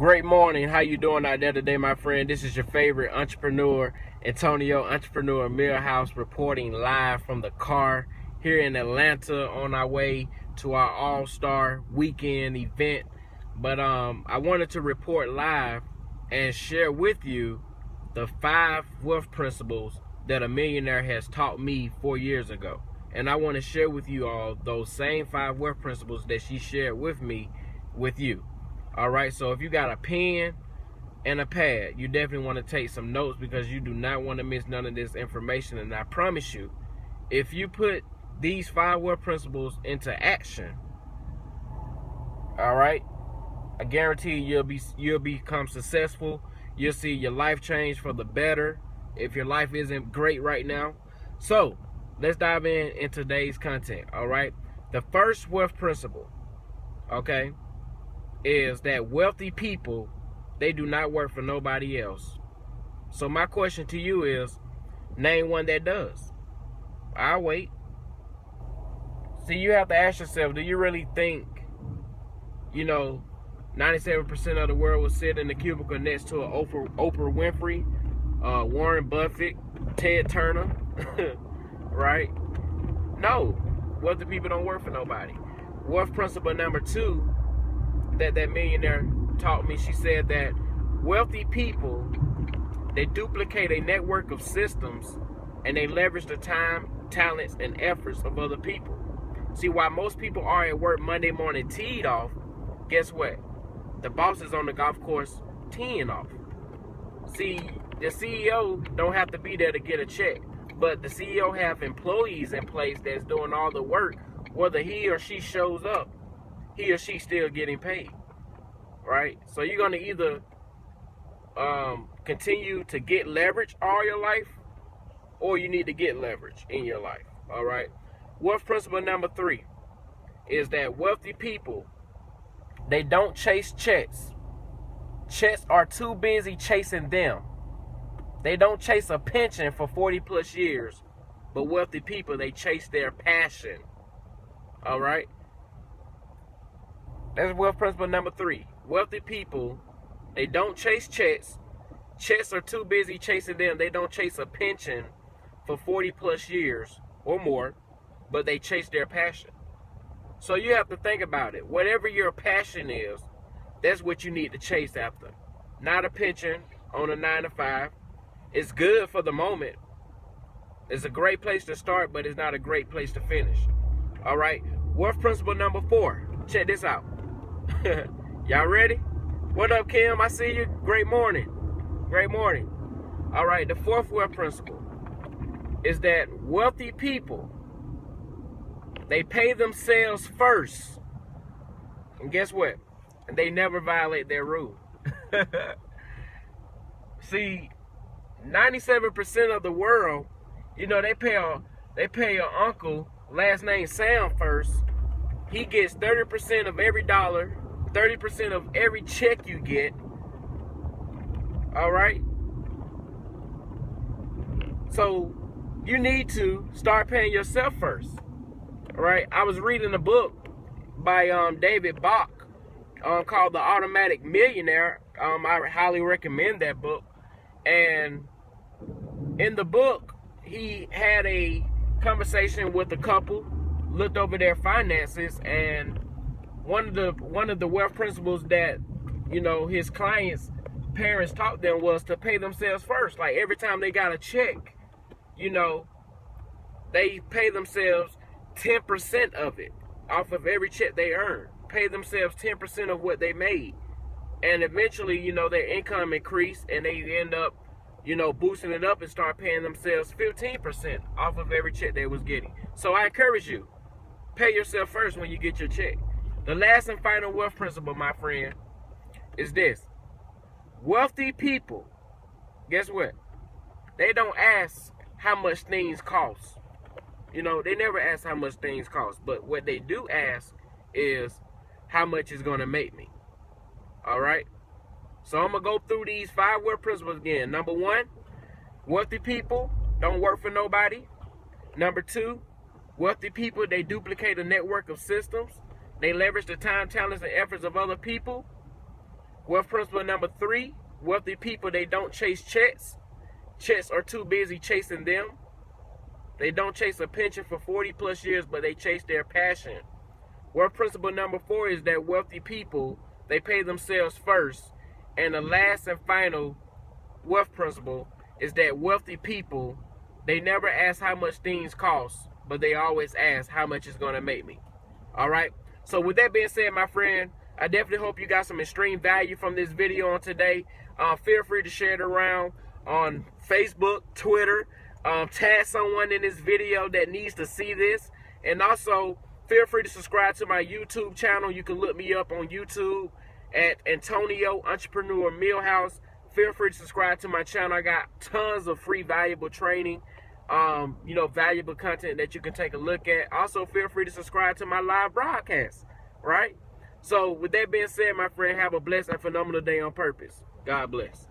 Great morning. How you doing out there today, my friend? This is your favorite entrepreneur, Antonio, Entrepreneur Millhouse, reporting live from the car here in Atlanta on our way to our All-Star Weekend event. But I wanted to report live and share with you the 5 wealth principles that a millionaire has taught me 4 years ago. And I want to share with you all those same 5 wealth principles that she shared with me with you. All right, so if you got a pen and a pad, you definitely want to take some notes because you do not want to miss none of this information. And I promise you, if you put these 5 wealth principles into action, all right, I guarantee you'll become successful. You'll see your life change for the better if your life isn't great right now. So let's dive in today's content. All right, the first wealth principle, okay, is that wealthy people, they do not work for nobody else. So my question to you is, name one that does. I'll wait. See, you have to ask yourself, do you really think, 97% of the world will sit in the cubicle next to an Oprah Winfrey, Warren Buffett, Ted Turner, right? No, wealthy people don't work for nobody. Wealth principle number 2 that millionaire taught me, she said that wealthy people, they duplicate a network of systems and they leverage the time, talents, and efforts of other people. See, while most people are at work Monday morning teed off, guess what? The boss is on the golf course teeing off. See, the CEO don't have to be there to get a check, but the CEO have employees in place that's doing all the work. Whether he or she shows up, he or she still getting paid, right? So you're going to either continue to get leverage all your life, or you need to get leverage in your life, all right? Wealth principle number 3 is that wealthy people, they don't chase checks. Checks are too busy chasing them. They don't chase a pension for 40 plus years, but wealthy people, they chase their passion, all right? That's wealth principle number 3. Wealthy people, they don't chase checks. Checks are too busy chasing them. They don't chase a pension for 40 plus years or more, but they chase their passion. So you have to think about it. Whatever your passion is, that's what you need to chase after. Not a pension on a 9 to 5. It's good for the moment. It's a great place to start, but it's not a great place to finish. All right. Wealth principle number 4. Check this out. Y'all ready? What up, Kim? I see you. Great morning. Great morning. All right, the 4th wealth principle is that wealthy people, they pay themselves first. And guess what? They never violate their rule. See, 97% of the world, they pay your uncle, last name Sam, first. He gets 30% of every dollar, 30% of every check you get. All right? So you need to start paying yourself first. All right? I was reading a book by David Bach called The Automatic Millionaire. I highly recommend that book. And in the book, he had a conversation with a couple, looked over their finances, and one of the wealth principles that his clients' parents taught them was to pay themselves first. Like every time they got a check, they pay themselves 10% of it off of every check they earn. Pay themselves 10% of what they made, and eventually, their income increased, and they end up, boosting it up and start paying themselves 15% off of every check they was getting. So I encourage you, pay yourself first when you get your check. The last and final wealth principle, my friend, is this. Wealthy people, guess what? They don't ask how much things cost. They never ask how much things cost. But what they do ask is how much it's going to make me. All right? So I'm going to go through these 5 wealth principles again. Number 1, wealthy people don't work for nobody. Number 2, wealthy people, they duplicate a network of systems. They leverage the time, talents, and efforts of other people. Wealth principle number 3, wealthy people, they don't chase checks. Checks are too busy chasing them. They don't chase a pension for 40 plus years, but they chase their passion. Wealth principle number 4 is that wealthy people, they pay themselves first. And the last and final wealth principle is that wealthy people, they never ask how much things cost, but they always ask how much it's going to make me. All right. So with that being said, my friend, I definitely hope you got some extreme value from this video on today. Feel free to share it around on Facebook, Twitter. Tag someone in this video that needs to see this. And also, feel free to subscribe to my YouTube channel. You can look me up on YouTube at Antonio Entrepreneur Millhouse. Feel free to subscribe to my channel. I got tons of free valuable training, valuable content that you can take a look at. Also, feel free to subscribe to my live broadcast, right? So with that being said, my friend, have a blessed and phenomenal day on purpose. God bless.